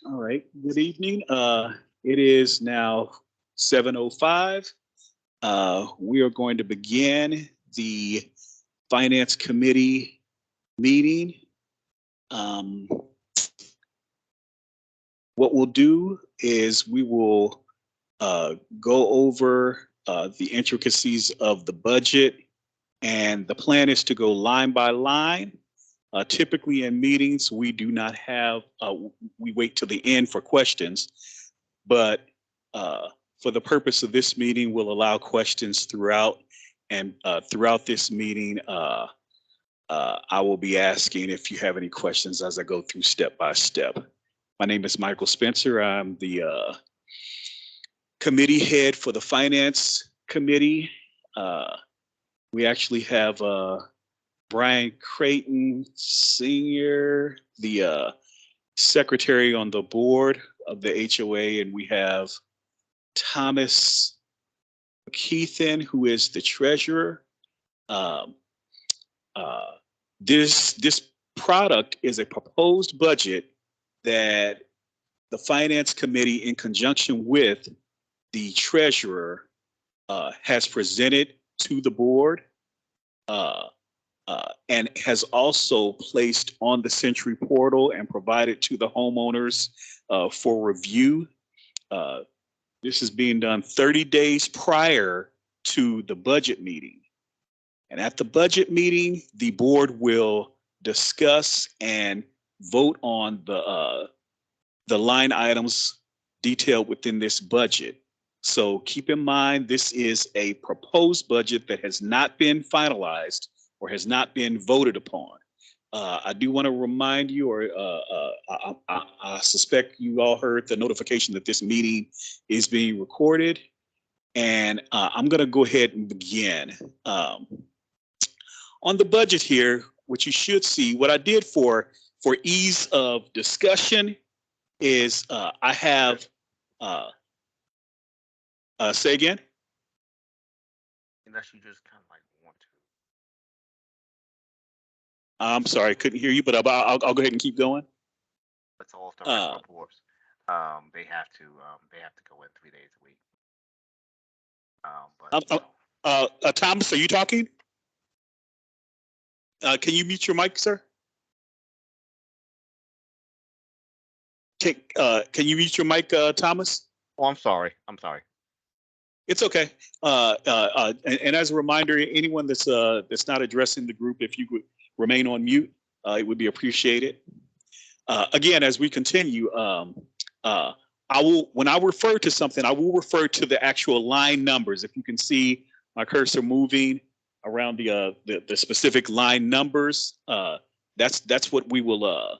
All right. Good evening. It is now 7:05. We are going to begin the Finance Committee meeting. Um, what we'll do is we will go over the intricacies of the budget, and the plan is to go line by line. Typically in meetings, we do not have, we wait till the end for questions, but for the purpose of this meeting, we'll allow questions throughout. And throughout this meeting, I will be asking if you have any questions as I go through step by step. My name is Michael Spencer. I'm the committee head for the Finance Committee. We actually have Brian Creighton Sr., the secretary on the board of the HOA, and we have Thomas Keithan, who is the treasurer. This product is a proposed budget that the Finance Committee, in conjunction with the treasurer, has presented to the board. And has also placed on the Century portal and provided to the homeowners for review. This is being done 30 days prior to the budget meeting. And at the budget meeting, the board will discuss and vote on the line items detailed within this budget. So keep in mind, this is a proposed budget that has not been finalized or has not been voted upon. I do want to remind you, or I suspect you all heard the notification that this meeting is being recorded. And I'm going to go ahead and begin. On the budget here, what you should see, what I did for ease of discussion is I have, say again? Unless you just kind of like want to. I'm sorry, I couldn't hear you, but I'll go ahead and keep going. That's all the reports. They have to go in 3 days a week. Thomas, are you talking? Can you mute your mic, sir? Can you mute your mic, Thomas? Oh, I'm sorry. It's okay. And as a reminder, anyone that's not addressing the group, if you could remain on mute, it would be appreciated. Again, as we continue, when I refer to something, I will refer to the actual line numbers. If you can see my cursor moving around the specific line numbers, that's what we will.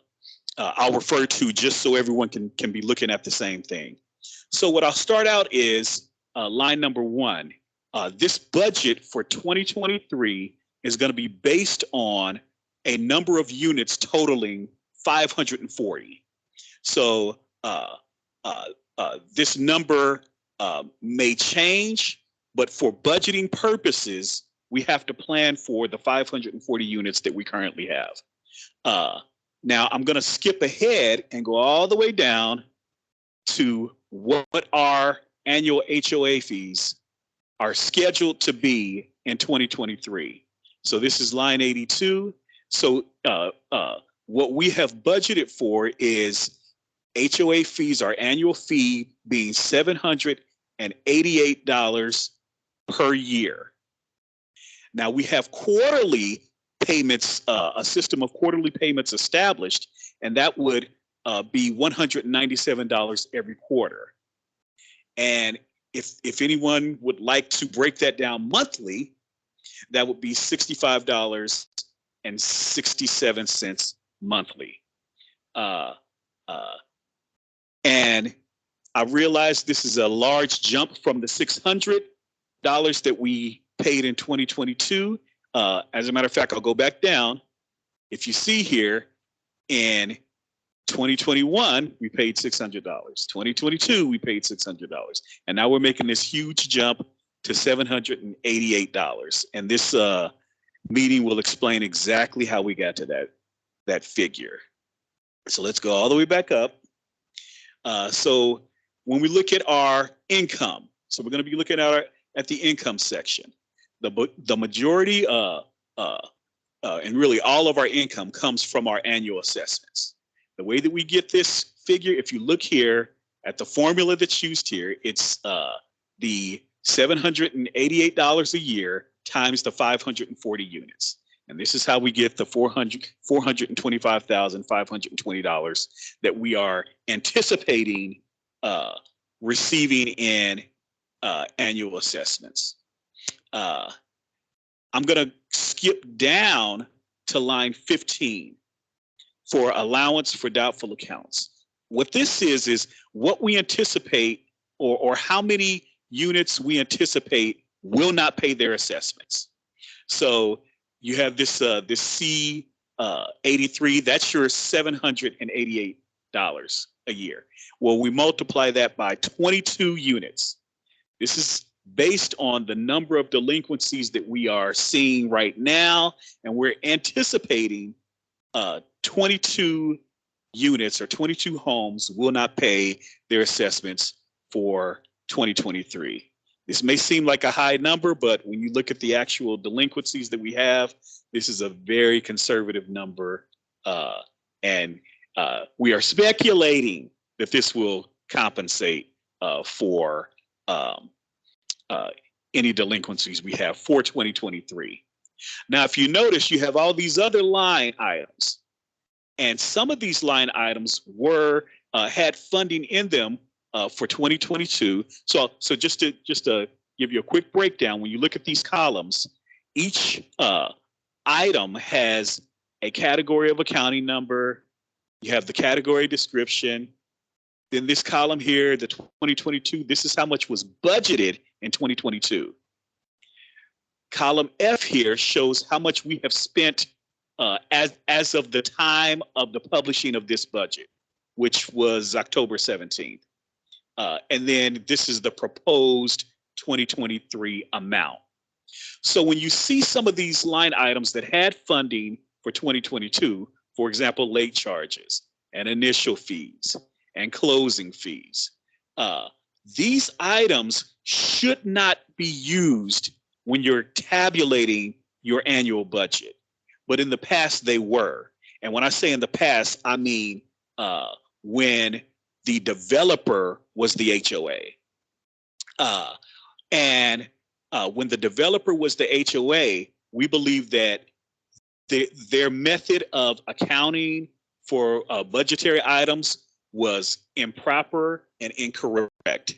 I'll refer to, just so everyone can be looking at the same thing. So what I'll start out is line number 1. This budget for 2023 is going to be based on a number of units totaling 540. So this number may change, but for budgeting purposes, we have to plan for the 540 units that we currently have. Now, I'm going to skip ahead and go all the way down to what our annual HOA fees are scheduled to be in 2023. So this is line 82. So what we have budgeted for is HOA fees, our annual fee being $788 per year. Now we have quarterly payments, a system of quarterly payments established, and that would be $197 every quarter. And if anyone would like to break that down monthly, that would be $65.67 monthly. And I realize this is a large jump from the $600 that we paid in 2022. As a matter of fact, I'll go back down. If you see here, in 2021, we paid $600. 2022, we paid $600. And now we're making this huge jump to $788. And this meeting will explain exactly how we got to that figure. So let's go all the way back up. So when we look at our income, so we're going to be looking at the income section. The majority, and really all of our income comes from our annual assessments. The way that we get this figure, if you look here at the formula that's used here, it's the $788 a year times the 540 units. And this is how we get the $425,520 that we are anticipating receiving in annual assessments. I'm going to skip down to line 15 for allowance for doubtful accounts. What this is what we anticipate or how many units we anticipate will not pay their assessments. So you have this this C 83, that's your $788 a year. Well, we multiply that by 22 units. This is based on the number of delinquencies that we are seeing right now, and we're anticipating 22 units or 22 homes will not pay their assessments for 2023. This may seem like a high number, but when you look at the actual delinquencies that we have, this is a very conservative number. And we are speculating that this will compensate for any delinquencies we have for 2023. Now, if you notice, you have all these other line items, and some of these line items were had funding in them for 2022. So just to give you a quick breakdown, when you look at these columns, each item has a category of accounting number. You have the category description. Then this column here, the 2022, this is how much was budgeted in 2022. Column F here shows how much we have spent as of the time of the publishing of this budget, which was October 17th. And then this is the proposed 2023 amount. So when you see some of these line items that had funding for 2022, for example, late charges and initial fees and closing fees, these items should not be used when you're tabulating your annual budget. But in the past, they were. And when I say in the past, I mean when the developer was the HOA. And when the developer was the HOA, we believe that their method of accounting for budgetary items was improper and incorrect.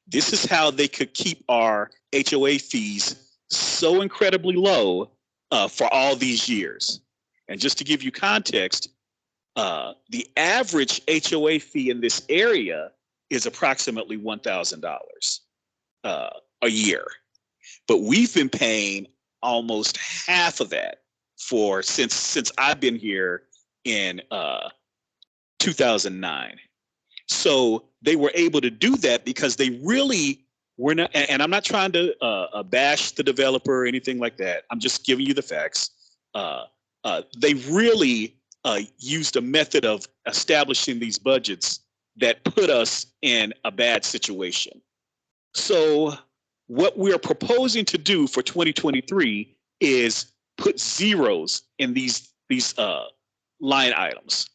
This is how they could keep our HOA fees so incredibly low for all these years. And just to give you context, the average HOA fee in this area is approximately $1,000 a year. But we've been paying almost half of that since I've been here in 2009. So they were able to do that because they really were not, and I'm not trying to bash the developer or anything like that. I'm just giving you the facts. They really used a method of establishing these budgets that put us in a bad situation. So what we're proposing to do for 2023 is put zeros in these line items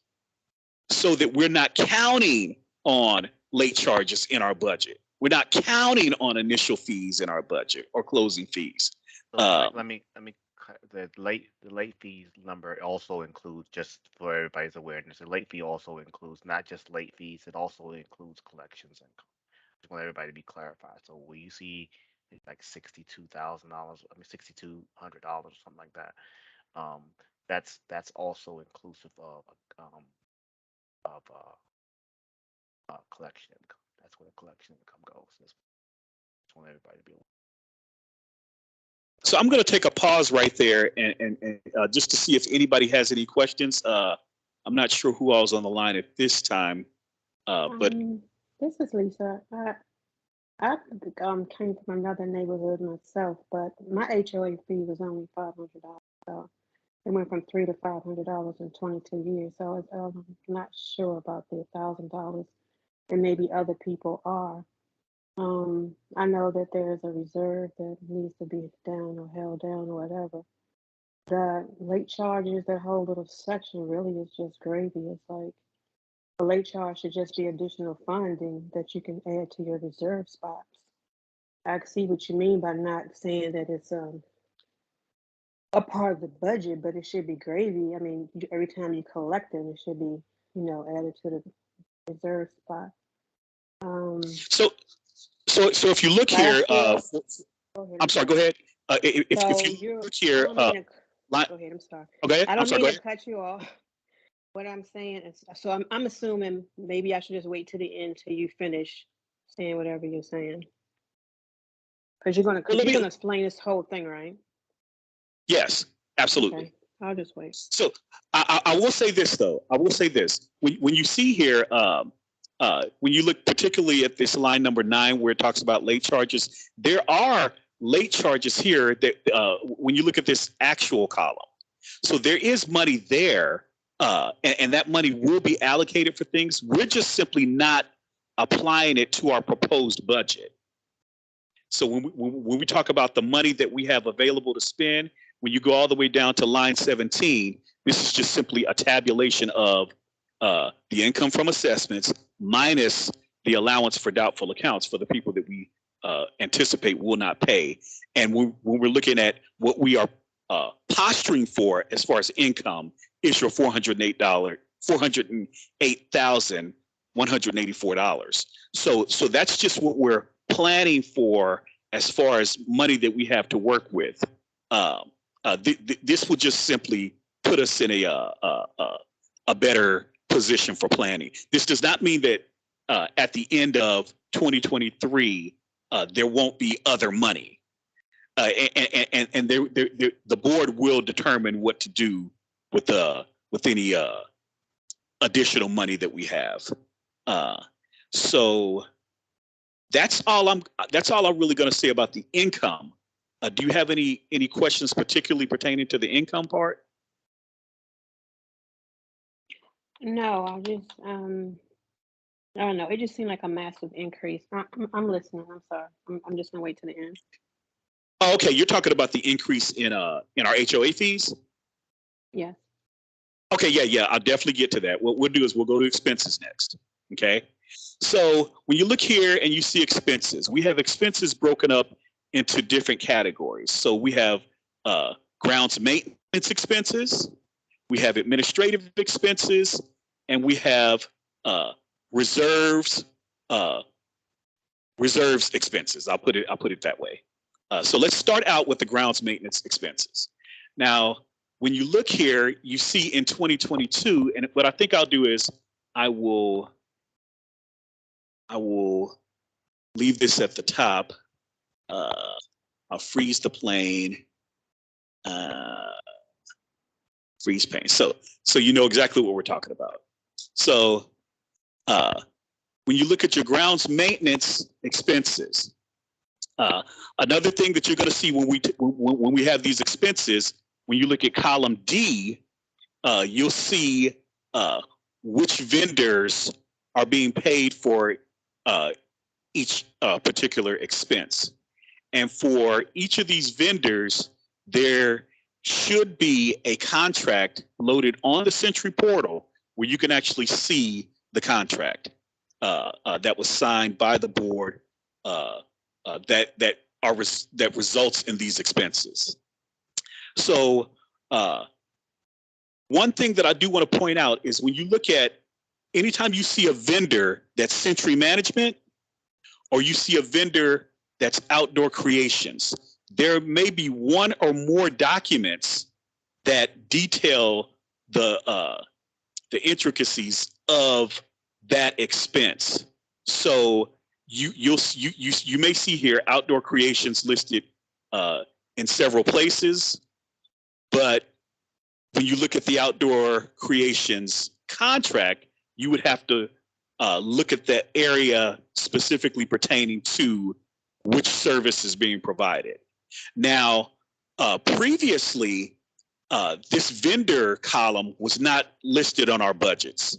so that we're not counting on late charges in our budget. We're not counting on initial fees in our budget or closing fees. So let me the late fees number also includes, just for everybody's awareness, the late fee also includes not just late fees, it also includes collections income. Just want everybody to be clarified. So when you see like $62,000, I mean $6,200 or something like that, that's also inclusive of collection income. That's where collection income goes. Just want everybody to be aware. So I'm going to take a pause right there and just to see if anybody has any questions. I'm not sure who all's on the line at this time, but this is Lisa. I came from another neighborhood myself, but my HOA fee was only $500. So it went from $300 to $500 in 22 years. So I'm not sure about the $1,000 and maybe other people are. I know that there's a reserve that needs to be down or held down or whatever. The late charges, that whole little section really is just gravy. It's like a late charge should just be additional funding that you can add to your reserve spots. I see what you mean by not saying that it's a part of the budget, but it should be gravy. I mean, every time you collect it, it should be, added to the reserve spot. So, so if you look But I here, still go ahead. I'm sorry. Go ahead. If So you look here, I don't mean to line, go ahead. I'm sorry. oh, go ahead. I I'm don't sorry. mean Go to ahead. cut you off. What I'm saying is, so I'm assuming maybe I should just wait to the end till you finish saying whatever you're saying, because you're gonna explain this whole thing, right? Yes, absolutely. Okay, I'll just wait. So I will say this though. I will say this. When you see here, when you look particularly at this line number 9, where it talks about late charges, there are late charges here that when you look at this actual column. So there is money there, and that money will be allocated for things. We're just simply not applying it to our proposed budget. So when we talk about the money that we have available to spend, when you go all the way down to line 17, this is just simply a tabulation of the income from assessments minus the allowance for doubtful accounts for the people that we anticipate will not pay. And when we're looking at what we are posturing for as far as income, is your $408,184. So that's just what we're planning for as far as money that we have to work with. This will just simply put us in a better position for planning. This does not mean that at the end of 2023 there won't be other money, and the board will determine what to do with any additional money that we have. So that's all I'm really going to say about the income. Do you have any questions particularly pertaining to the income part? No, I just I don't know. It just seemed like a massive increase. I'm listening. I'm sorry. I'm just gonna wait to the end. Oh, okay, you're talking about the increase in our HOA fees? Yes. Okay, yeah, I'll definitely get to that. What we'll do is we'll go to expenses next. Okay. So when you look here and you see expenses, we have expenses broken up into different categories. So we have grounds maintenance expenses, we have administrative expenses, and we have reserves expenses. I'll put it that way. So let's start out with the grounds maintenance expenses. Now, when you look here, you see in 2022, and what I think I'll do is I will leave this at the top. I'll freeze the plane, freeze pane. So you know exactly what we're talking about. So when you look at your grounds maintenance expenses, another thing that you're going to see when we have these expenses, when you look at column D, you'll see which vendors are being paid for each particular expense. And for each of these vendors, there should be a contract loaded on the Century portal where you can actually see the contract that was signed by the board that results in these expenses. So one thing that I do want to point out is when you look at anytime you see a vendor that's Century Management or you see a vendor that's Outdoor Creations, there may be one or more documents that detail the intricacies of that expense. So you may see here Outdoor Creations listed in several places, but when you look at the Outdoor Creations contract, you would have to look at that area specifically pertaining to which service is being provided. Now, previously, this vendor column was not listed on our budgets.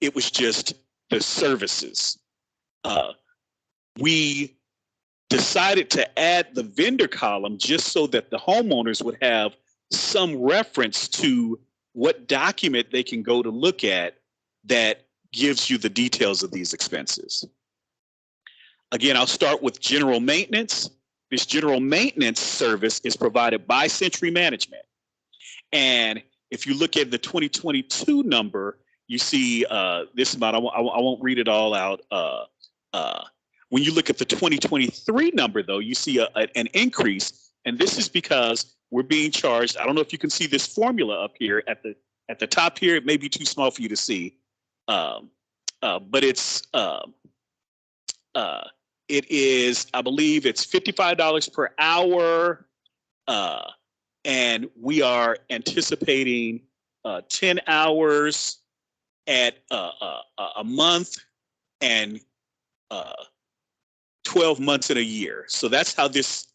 It was just the services. We decided to add the vendor column just so that the homeowners would have some reference to what document they can go to look at that gives you the details of these expenses. Again, I'll start with general maintenance. This general maintenance service is provided by Century Management. And if you look at the 2022 number, you see this amount. I won't read it all out. When you look at the 2023 number, though, you see an increase. And this is because we're being charged. I don't know if you can see this formula up here at the top here. It may be too small for you to see. But it is, I believe it's $55 per hour. And we are anticipating 10 hours at a month and 12 months in a year. So that's how this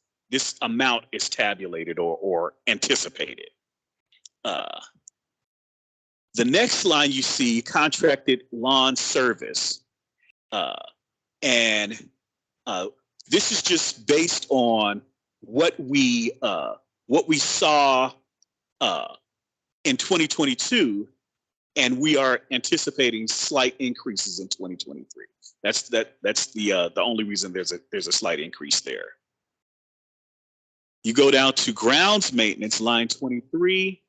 amount is tabulated or anticipated. The next line you see, contracted lawn service. And this is just based on what we saw in 2022, and we are anticipating slight increases in 2023. That's the only reason there's a slight increase there. You go down to grounds maintenance, line 23,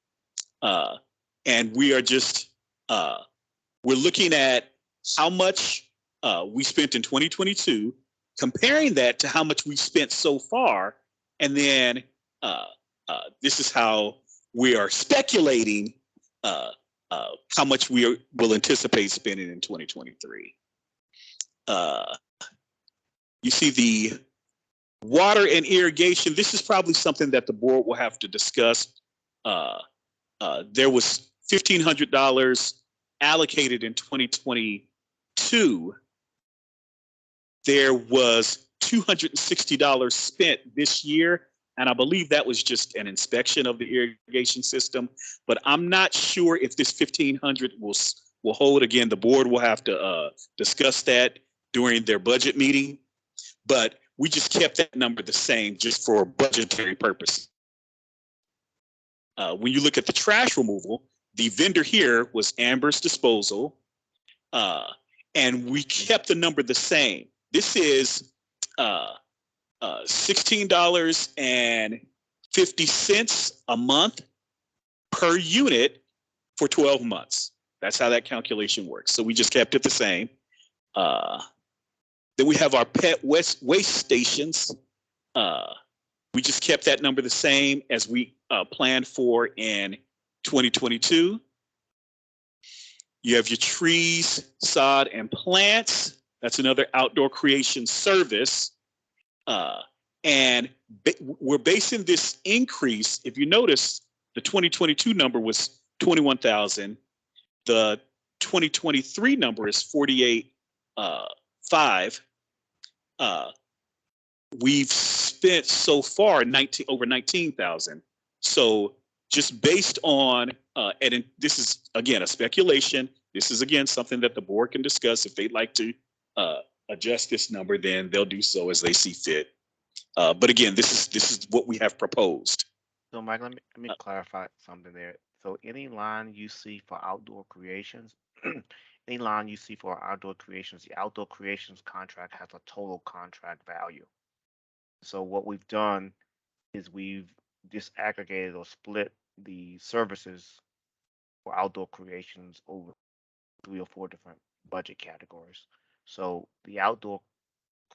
and we are just we're looking at how much we spent in 2022, comparing that to how much we spent so far, and then this is how we are speculating how much we will anticipate spending in 2023. You see the water and irrigation. This is probably something that the board will have to discuss. There was $1,500 allocated in 2022. There was $260 spent this year, and I believe that was just an inspection of the irrigation system. But I'm not sure if this $1,500 will hold. Again, the board will have to discuss that during their budget meeting. But we just kept that number the same just for budgetary purposes. When you look at the trash removal, the vendor here was Amber's Disposal, and we kept the number the same. This is $16.50 a month per unit for 12 months. That's how that calculation works. So we just kept it the same. Then we have our pet waste stations. We just kept that number the same as we planned for in 2022. You have your trees, sod, and plants. That's another outdoor creation service. And we're basing this increase. If you notice, the 2022 number was 21,000. The 2023 number is 48,500. We've spent so far over 19,000. So just based on, and this is again a speculation. This is again something that the board can discuss. If they'd like to adjust this number, then they'll do so as they see fit. But again, this is what we have proposed. So, Mike, let me clarify something there. So, any line you see for outdoor creations, any line you see for outdoor creations, the outdoor creations contract has a total contract value. So, what we've done is we've disaggregated or split the services for outdoor creations over 3 or 4 different budget categories. So, the outdoor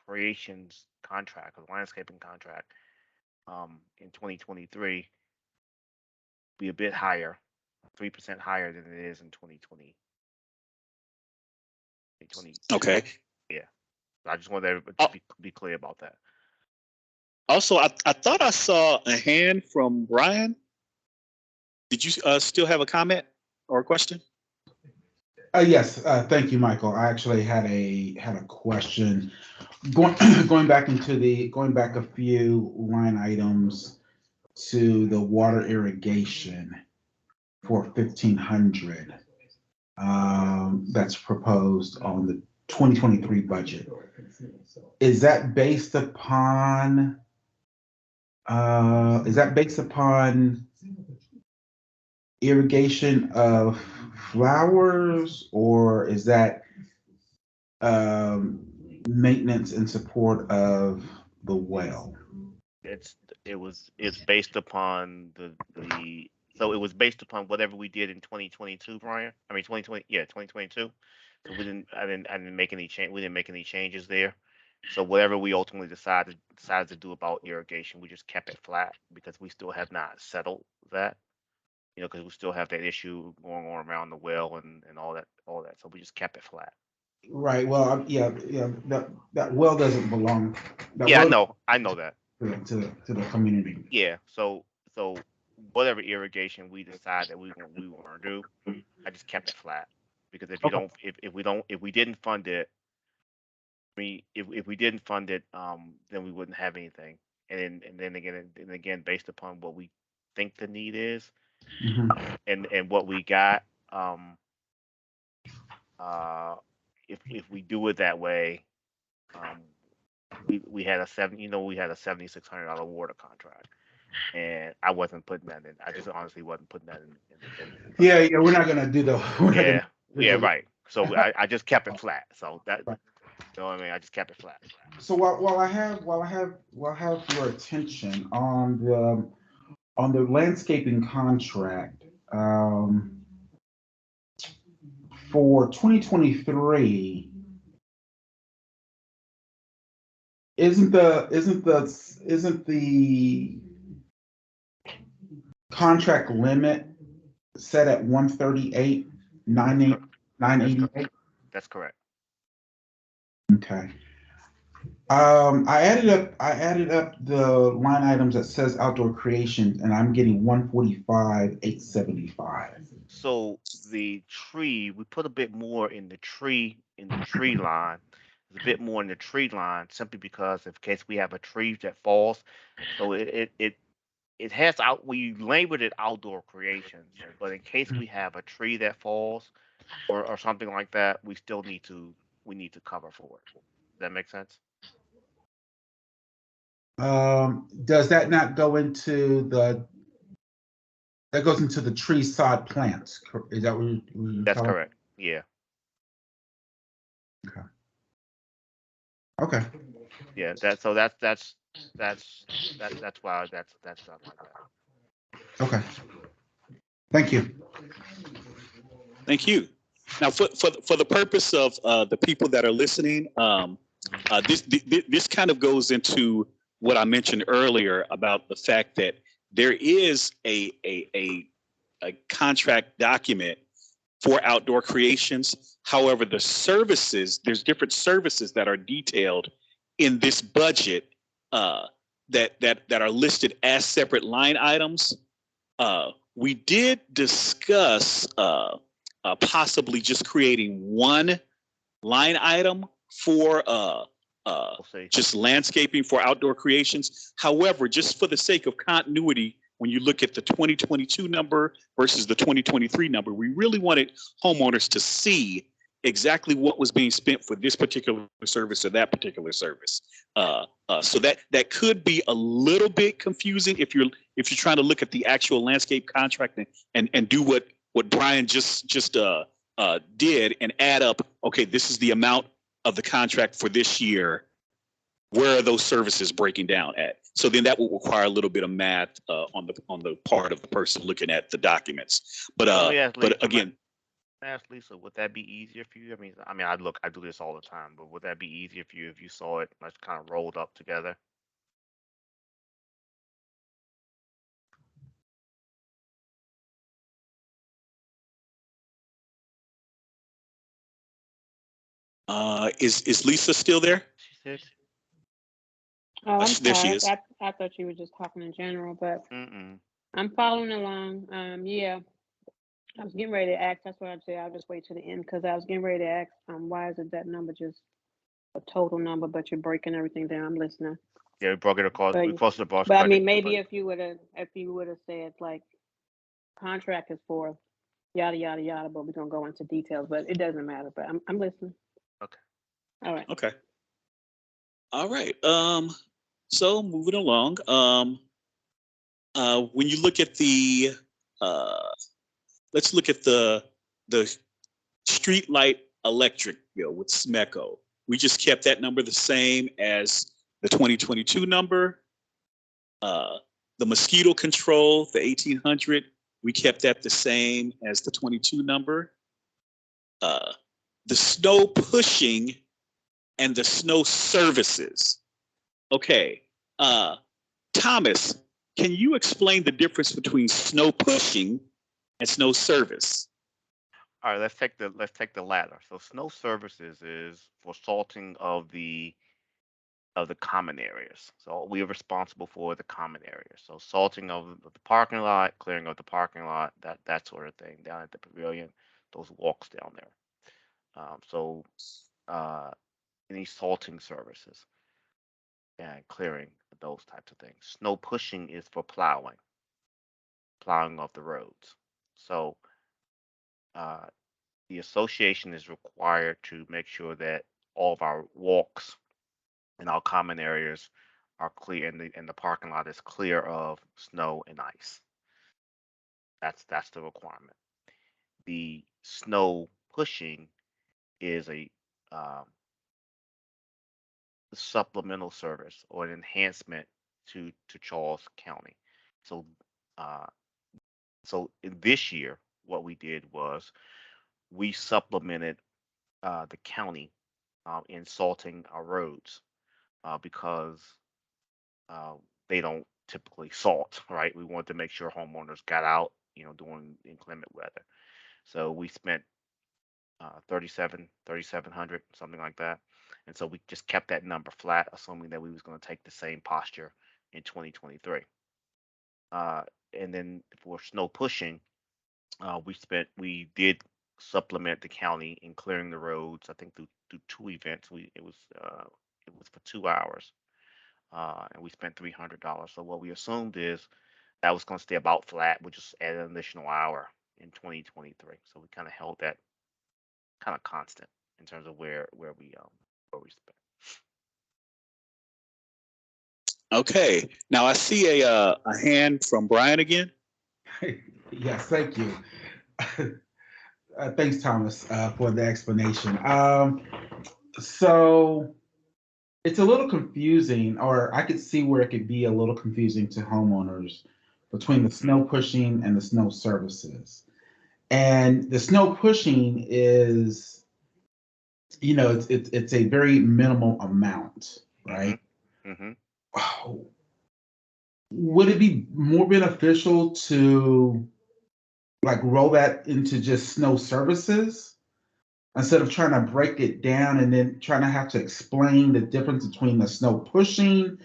creations contract or landscaping contract in 2023 be a bit higher, 3% higher than it is in 2020. Okay. Yeah. I just wanted everybody to be clear about that. Also, I thought I saw a hand from Brian. Did you still have a comment or a question? Yes, thank you, Michael. I actually had a question going back a few line items to the water irrigation for 1,500. that's proposed on the 2023 budget. Is that based upon irrigation of flowers, or is that maintenance and support of the well? It's based upon so it was based upon whatever we did in 2022, Brian. I mean 2020, yeah, 2022. So I didn't make any change. We didn't make any changes there. So whatever we ultimately decided to do about irrigation, we just kept it flat because we still have not settled that. Because we still have that issue going on around the well and all that. So we just kept it flat. Right. Well, yeah. That well doesn't belong. That Yeah, well I know that. to the community. Yeah, so whatever irrigation we decide that we want to do, I just kept it flat because Okay. if we didn't fund it, if we didn't fund it, then we wouldn't have anything. And then again, based upon what we think the need is Mhm. and what we got, uh, if we do it that way, um, we had a $7,600 water contract. And I wasn't putting that in. I just honestly wasn't putting that in Yeah, budget. yeah. We're not gonna do the. We're not gonna Yeah, do yeah, the right. So I just kept it flat. So that, Right. you know what I mean? I just kept it flat. So while I have your attention on the landscaping contract, for 2023, isn't the contract limit set at 138 That's correct. 988? That's correct. Okay. I added up the line items that says outdoor creations, and I'm getting 145,875. So the tree, we put a bit more in the tree line. There's a bit more in the tree line simply because in case we have a tree that falls. So it has we labeled it outdoor creations, but in case we have a tree that falls or something like that, we need to cover for it. Does that make sense? Does that not go into that goes into the tree sod plants? Is that what you're That's telling? correct. Yeah. Okay. Okay. Yeah. That's why that's done like that. Okay. Thank you. Thank you. Now, for the purpose of the people that are listening, this kind of goes into what I mentioned earlier about the fact that there is a contract document for outdoor creations. However, there's different services that are detailed in this budget that are listed as separate line items. We did discuss possibly just creating one line item for We'll see. just landscaping for outdoor creations. However, just for the sake of continuity, when you look at the 2022 number versus the 2023 number, we really wanted homeowners to see exactly what was being spent for this particular service or that particular service. So that could be a little bit confusing if you're trying to look at the actual landscape contract and do what Brian just did and add up. Okay, this is the amount of the contract for this year. Where are those services breaking down at? So then that will require a little bit of math on the part of the person looking at the documents. But again, Ask Lisa, would that be easier for you? I do this all the time, but would that be easier for you if you saw it like kind of rolled up together? is Lisa still there? She said, Oh, I'm There she sorry. is. I thought you were just talking in general, but "Mm-mm." I'm following along. Yeah, I was getting ready to ask. That's what I'd say. I'll just wait to the end because I was getting ready to ask. Why is it that number just a total number, but you're breaking everything down? I'm listening. Yeah, we broke it across. But We posted across but I credit. mean, maybe if you would have said like contract is for yada yada yada. But we're gonna go into details. But it doesn't matter. But I'm listening. Okay. All right. Okay. All right. So moving along. When you look at the, uh, let's look at the street light electric bill with SMECO. We just kept that number the same as the 2022 number. The mosquito control, the 1800, we kept that the same as the 22 number. The snow pushing and the snow services. Okay. Thomas, can you explain the difference between snow pushing and snow service? All right, let's take the latter. So snow services is for salting of the common areas. So we are responsible for the common areas. So salting of the parking lot, clearing of the parking lot, that sort of thing down at the pavilion, those walks down there. So any salting services and clearing those types of things. Snow pushing is for plowing of the roads. So uh, the association is required to make sure that all of our walks and our common areas are clear, and the parking lot is clear of snow and ice. That's the requirement. The snow pushing is a um, supplemental service or an enhancement to Charles County. So uh, so in this year, what we did was we supplemented the county in salting our roads because uh, they don't typically salt, right? We wanted to make sure homeowners got out, during inclement weather. So we spent 3,700, something like that. And so we just kept that number flat, assuming that we was going to take the same posture in 2023. Uh, and then for snow pushing, we did supplement the county in clearing the roads. I think through two events. It was for 2 hours, and we spent $300. So what we assumed is that was going to stay about flat. We just added an additional hour in 2023. So we kind of held that kind of constant in terms of where we spent. Okay. Now I see a hand from Brian again. Yes, thank you. Thanks, Thomas, for the explanation. So it's a little confusing, or I could see where it could be a little confusing to homeowners between the snow pushing and the snow services. And the snow pushing is, it's a very minimal amount, right? Mm-hmm. Oh, would it be more beneficial to like roll that into just snow services instead of trying to break it down and then trying to have to explain the difference between the snow pushing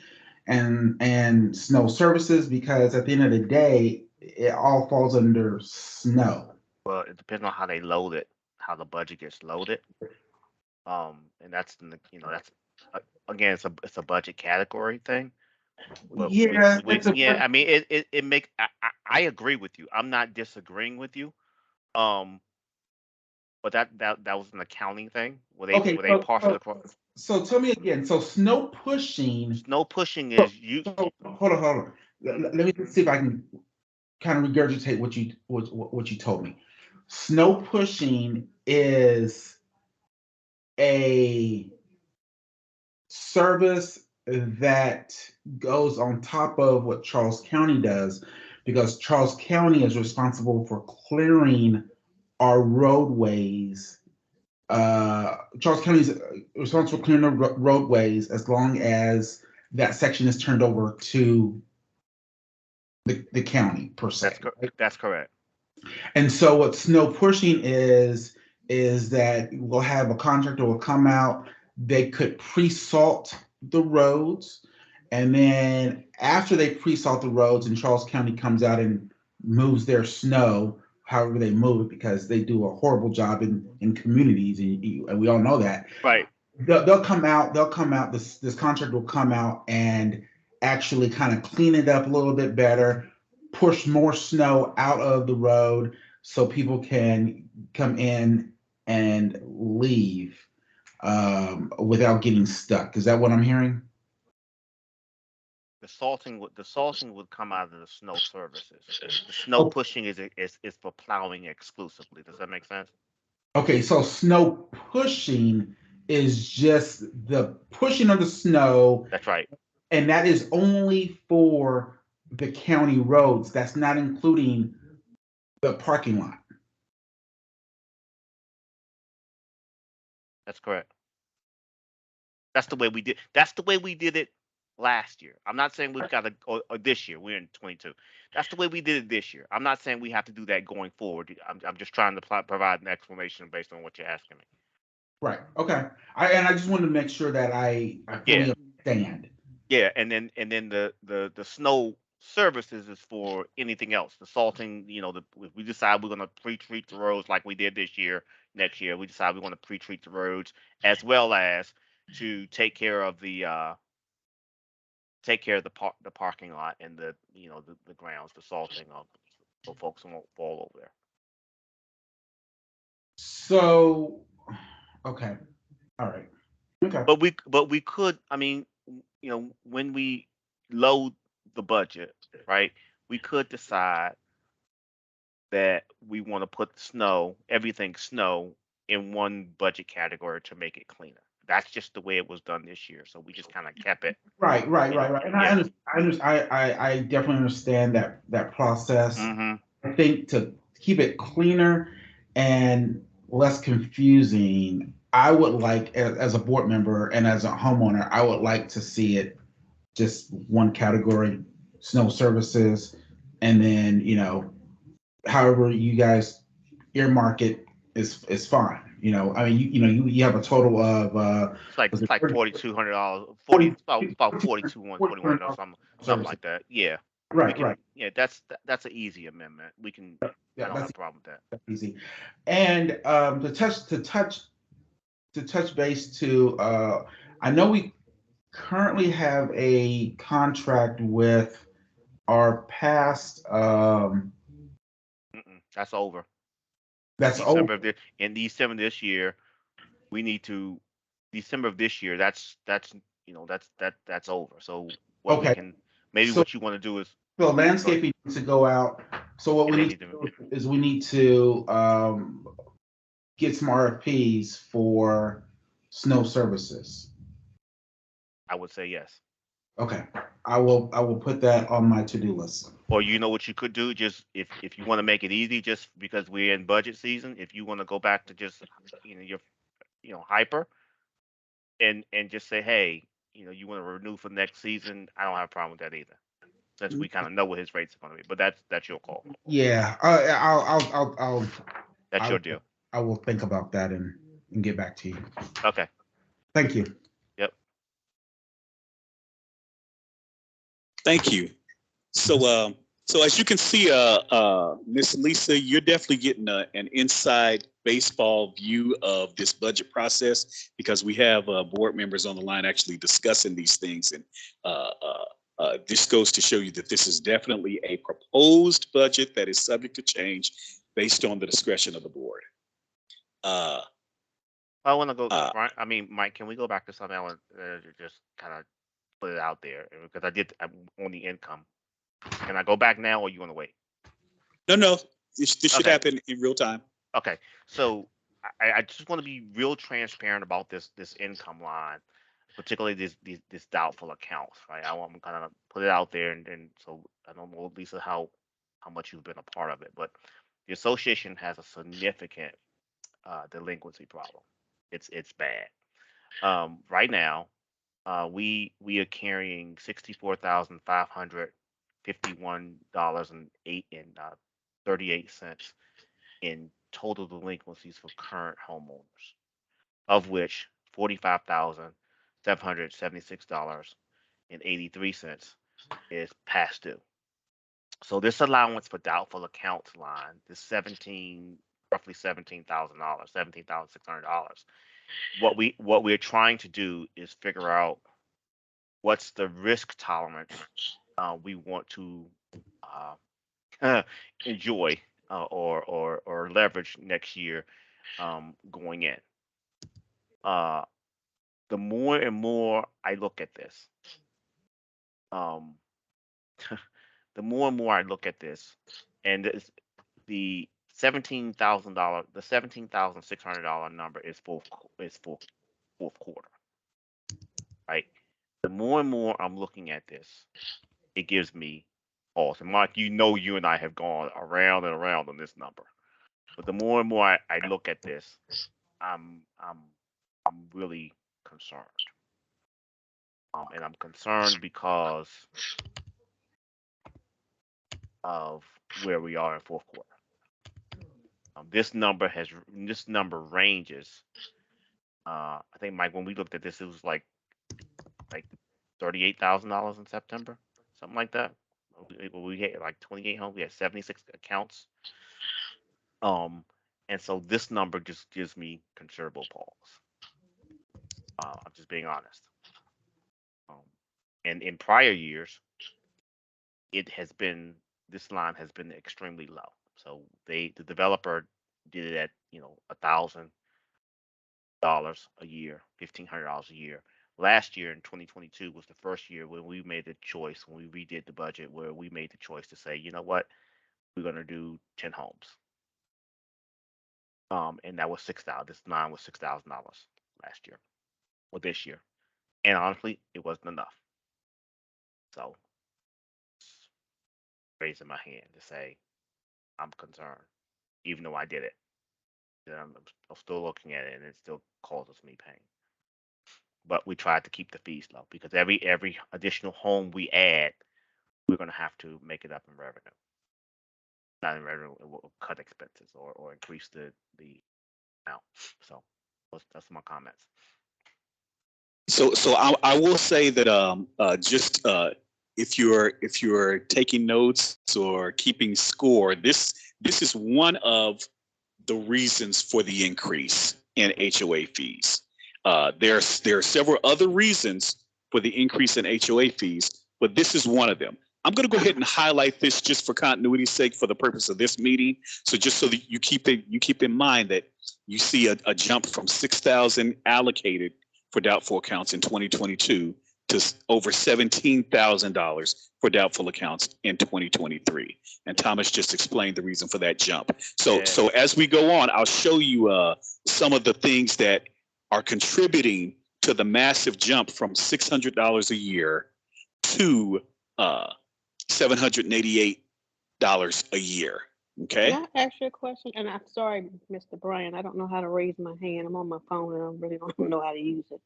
and snow services? Because at the end of the day, it all falls under snow. Well, it depends on how they load it, how the budget gets loaded. And that's again, it's a budget category thing. But Yeah, yeah, I mean, it make I agree with you. I'm not disagreeing with you. Um, but that was an accounting thing. okay. Were they partial across? So tell me again. So snow pushing. Snow pushing is you. So hold on. Let me see if I can kind of regurgitate what you told me. Snow pushing is a service that goes on top of what Charles County does, because Charles County is responsible for clearing our roadways. Charles County is responsible for clearing the roadways as long as that section is turned over to the county per se. That's correct. And so what snow pushing is that we'll have a contractor will come out, they could pre-salt the roads, and then after they pre-salt the roads and Charles County comes out and moves their snow, however they move it, because they do a horrible job in communities, and we all know that. Right. They'll come out, this contractor will come out and actually kind of clean it up a little bit better, push more snow out of the road so people can come in and leave without getting stuck. Is that what I'm hearing? The salting would come out of the snow services. The snow Oh, pushing is for plowing exclusively. Does that make sense? okay, so snow pushing is just the pushing of the snow, That's right. and that is only for the county roads. That's not including the parking lot. That's correct. That's the way we did. That's the way we did it last year. I'm not saying we've got to, or this year. We're in 22. That's the way we did it this year. I'm not saying we have to do that going forward. I'm just trying to provide an explanation based on what you're asking me. Right. Okay. I just wanted to make sure that I fully understand. Yeah, and then the snow services is for anything else. The salting, if we decide we're going to pre-treat the roads like we did this year, next year we decide we want to pre-treat the roads as well as to take care of the parking lot and the grounds, the salting so folks won't fall over there. So, okay. All right. Okay. But we could, I mean, when we load the budget, right? We could decide that we want to put everything snow in one budget category to make it cleaner. That's just the way it was done this year. So we just kind of kept it. Right. And I definitely understand that process. Mm-hmm. I think to keep it cleaner and less confusing, I would like, as a board member and as a homeowner, I would like to see it just one category, snow services, and then however you guys earmark it is fine. I mean, you have a total of It's like $4,200, about $4,200, something like that. Yeah. right. Yeah, that's an easy amendment. We can. Yeah, I don't have a problem with that. that's easy. And to touch base to, I know we currently have a contract with our past. That's over. That's December over. in December this year, we need to December of this year. That's over. So what we Okay. can maybe So what you want to do is so landscaping needs to go out. So what we they need to do is we need to get some RFPs for snow services. I would say yes. Okay. I will put that on my to-do list. Or what you could do, just if you want to make it easy, just because we're in budget season, if you want to go back to just your hyper and just say, hey, you want to renew for next season, I don't have a problem with that either, since we kind of know what his rates are going to be. But that's your call. Yeah. That's your deal. I will think about that and get back to you. Okay. Thank you. Yep. Thank you. So, so as you can see, Miss Lisa, you're definitely getting an inside baseball view of this budget process, because we have board members on the line actually discussing these things, and this goes to show you that this is definitely a proposed budget that is subject to change based on the discretion of the board. I want to go. I mean, Mike, can we go back to something else? Just kind of put it out there, because I'm on the income. Can I go back now, or you want to wait? No. This should happen in real time. Okay. So I just want to be real transparent about this income line, particularly this doubtful accounts, right? I want to kind of put it out there, and so I don't know, Lisa, how much you've been a part of it, but the association has a significant delinquency problem. It's bad. Right now, we are carrying $64,551.38 in total delinquencies for current homeowners, of which $45,776.83 is past due. So this allowance for doubtful accounts line, this roughly $17,000, $17,600. What we're trying to do is figure out what's the risk tolerance we want to enjoy or leverage next year going in. Uh, the more and more I look at this, um, the more and more I look at this, and the $17,600 number is fourth quarter, right? The more and more I'm looking at this, it gives me pause. And Mark, you and I have gone around and around on this number, but the more and more I look at this, I'm I'm I'm really concerned. And I'm concerned because of where we are in fourth quarter. This number ranges. I think Mike, when we looked at this, it was like $38,000 in September, something like that. We had like 28 homes. We had 76 accounts. Um, and so this number just gives me considerable pause. I'm just being honest. Um, and in prior years, it has been this line has been extremely low. So the developer did it at $1,000 a year, $1,500 a year. Last year in 2022 was the first year when we made the choice when we redid the budget where we made the choice to say, you know what, we're gonna do 10 homes. And that was 6,000. This line was $6,000 last year or this year, and honestly, it wasn't enough. So raising my hand to say I'm concerned, even though I did it. I'm still looking at it, and it still causes me pain. But we tried to keep the fees low because every additional home we add, we're going to have to make it up in revenue. Not in revenue, we'll cut expenses or increase the amount. So that's my comments. So I will say that just if you're taking notes or keeping score, this is one of the reasons for the increase in HOA fees. There are several other reasons for the increase in HOA fees, but this is one of them. I'm going to go ahead and highlight this just for continuity's sake for the purpose of this meeting. So just so that you keep in mind that you see a jump from 6,000 allocated for doubtful accounts in 2022 to over $17,000 for doubtful accounts in 2023. And Thomas just explained the reason for that jump. So as we go on, I'll show you some of the things that are contributing to the massive jump from $600 a year to $788 a year. Okay. Can I ask you a question? And I'm sorry, Mr. Bryan, I don't know how to raise my hand. I'm on my phone and I really don't know how to use it.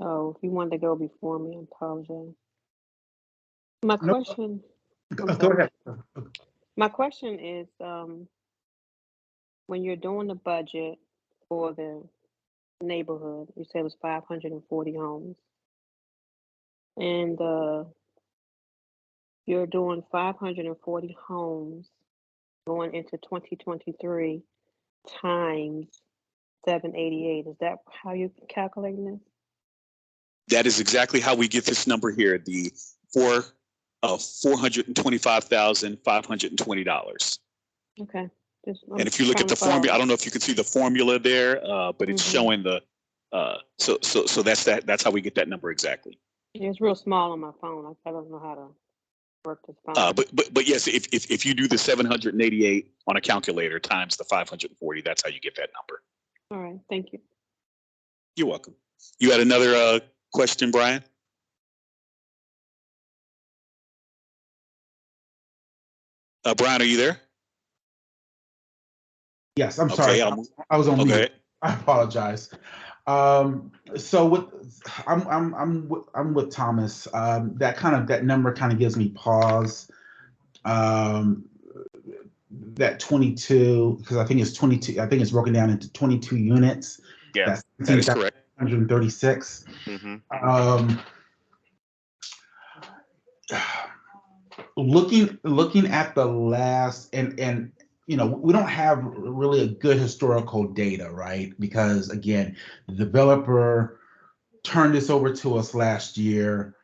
So if you wanted to go before me, I apologize. My No, question, I'm go sorry. ahead. My question is, when you're doing the budget for the neighborhood, you said it was 540 homes, and you're doing 540 homes going into 2023 times 788. Is that how you're calculating this? That is exactly how we get this number here. The $425,520. Okay. And if you look at the formula, I don't know if you can see the formula there, but it's showing the so that's how we get that number exactly. Yeah, it's real small on my phone. I don't know how to work this phone. But yes, if you do the 788 on a calculator times the 540, that's how you get that number. All right, thank you. You're welcome. You had another question, Brian? Brian, are you there? Yes, I'm sorry. I was on mute. I apologize. So I'm with Thomas. That number kind of gives me pause. That 22, because I think it's 22. I think it's broken down into 22 units. Yeah, that is correct. 136. Looking at the last and we don't have really a good historical data, right? Because again, the developer turned this over to us last year.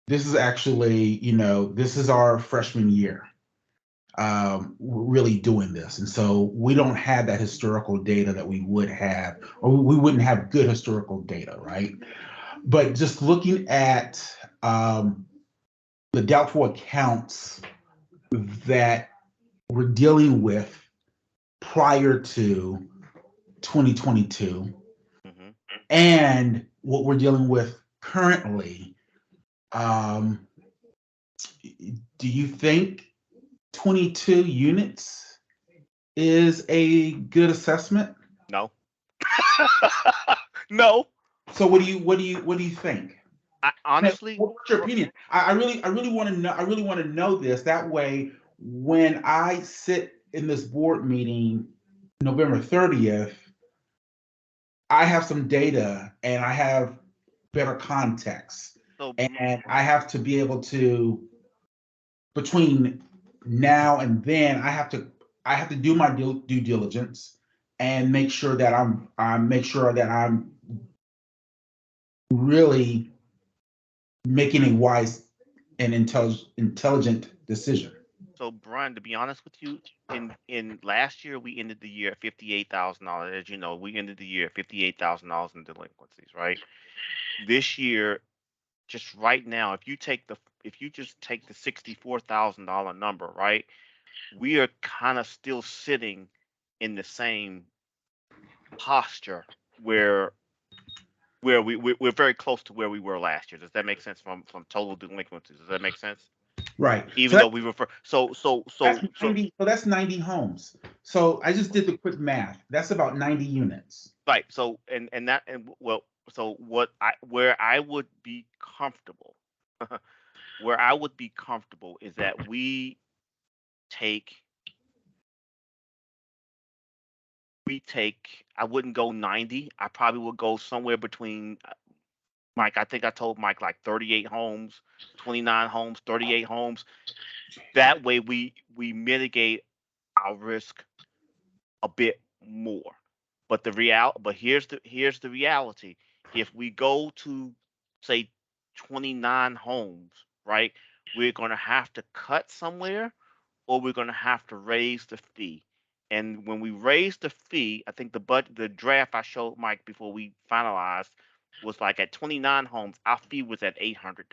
This is actually, this is our freshman year. really doing this. And so we don't have that historical data that we would have, or we wouldn't have good historical data, right? But just looking at the doubtful accounts that we're dealing with prior to 2022 Mm-hmm. and what we're dealing with currently, um, do you think 22 units is a good assessment? No. No. So what do you think? Honestly, What's your opinion? I really want to know. I really want to know this. That way, when I sit in this board meeting November 30th, I have some data and I have better context, so and I have to be able to, between now and then, I have to do my due diligence and make sure that I'm really making a wise and intelligent decision. so Brian, to be honest with you, in last year we ended the year at $58,000. As you know, we ended the year at $58,000 in delinquencies, right? This year, just right now, if you just take the $64,000 number, right? We are kind of still sitting in the same posture where we're very close to where we were last year. Does that make sense from total delinquencies? Does that make sense? Right. Even though we refer That's 90. So that's 90 homes. So I just did the quick math. That's about 90 units. right. So and that and well, so what I where I would be comfortable, where I would be comfortable is that take we take I wouldn't go 90. I probably would go somewhere between Mike. I think I told Mike like 38 homes, 29 homes, 38 homes. That way we mitigate our risk a bit more. But here's the reality. If we go to say 29 homes, right, we're gonna have to cut somewhere or we're gonna have to raise the fee. And when we raise the fee, I think the draft I showed Mike before we finalized was like at 29 homes, our fee was at $800.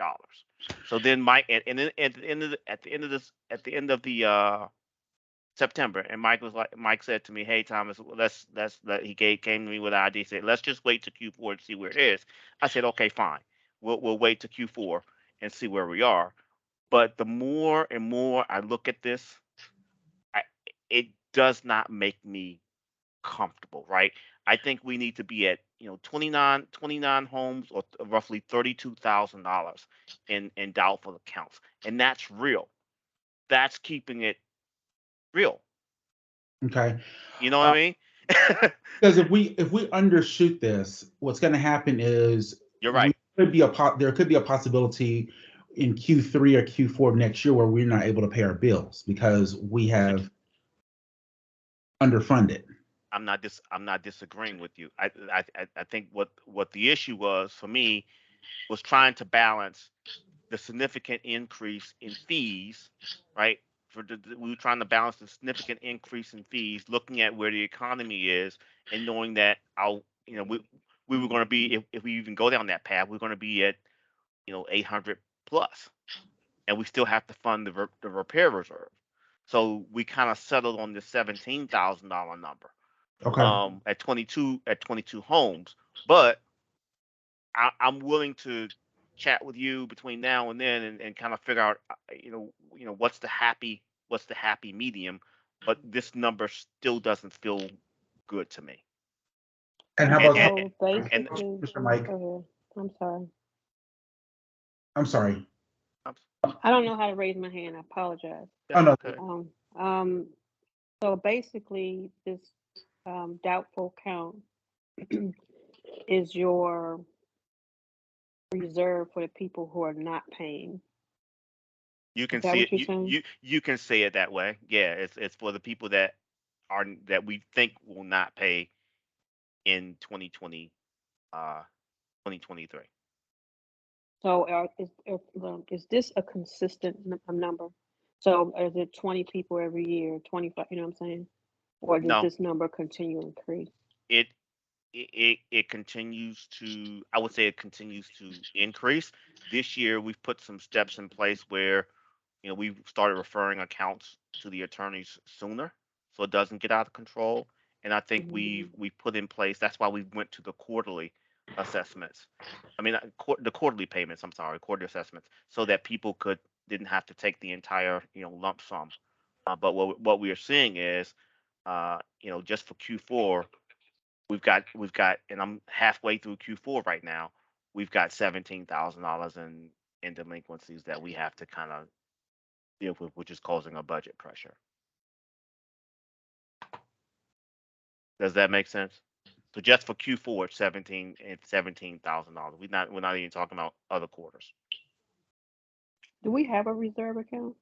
So then Mike and then at the end of the September, and Mike said to me, "Hey Thomas, let's let he came to me with an idea. Said let's just wait to Q4 and see where it is." I said, "Okay, fine. We'll wait to Q4 and see where we are." But the more and more I look at this, I, it does not make me comfortable. Right? I think we need to be at 29 homes or roughly $32,000 in doubtful accounts, and that's real. That's keeping it real. Okay. You know what I mean? Because if we undershoot this, what's going to happen is You're we right. there could be a possibility in Q3 or Q4 next year where we're not able to pay our bills because we have underfunded. I'm not disagreeing with you. I think what the issue was for me was trying to balance the significant increase in fees, right? We were trying to balance the significant increase in fees, looking at where the economy is, and knowing that we were going to be if we even go down that path, we're going to be at 800 plus, and we still have to fund the repair reserve. So we kind of settled on the $17,000 number Okay. at 22 homes. But I'm willing to chat with you between now and then and kind of figure out what's the happy medium. But this number still doesn't feel good to me. And how And about and, So and basically, Mr. Mike? go ahead. I'm sorry. I'm sorry. I don't know how to raise my hand. I apologize. Oh that's no. okay. Um, um, so basically, this doubtful count is your reserve for the people who are not paying. You Is can that see what it. you're saying? You can say it that way. Yeah, it's for the people that we think will not pay in 2023. So is this a consistent number? So is it 20 people every year, 25, you know what I'm saying? Or does No, this number continue to increase? it it continues to, I would say it continues to increase. This year we've put some steps in place where, we've started referring accounts to the attorneys sooner so it doesn't get out of control. And I think Mhm. we've put in place, that's why we went to the quarterly assessments. I mean, the quarterly payments, I'm sorry, quarterly assessments, so that people didn't have to take the entire, lump sum. But what we are seeing is, just for Q4, we've got, and I'm halfway through Q4 right now. We've got $17,000 in delinquencies that we have to kind of deal with, which is causing a budget pressure. Does that make sense? So just for Q4, it's $17,000. We're not even talking about other quarters. Do we have a reserve account?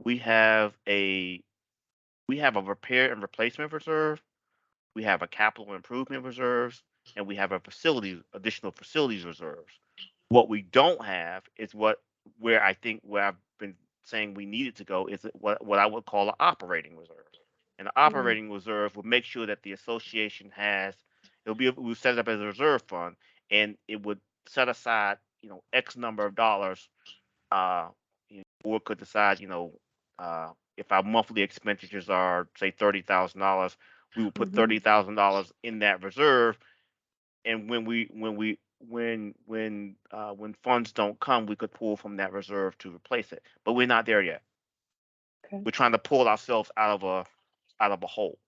We have a we have a repair and replacement reserve. We have a capital improvement reserves, and we have additional facilities reserves. What we don't have is where I've been saying we needed to go is what I would call an operating reserve. And the Mm, operating reserve would make sure that the association we set it up as a reserve fund, and it would set aside, X number of dollars. Board could decide, if our monthly expenditures are say $30,000, we would put mhm. $30,000 in that reserve, and when funds don't come, we could pull from that reserve to replace it. But we're not there yet. Okay. We're trying to pull ourselves out of a hole.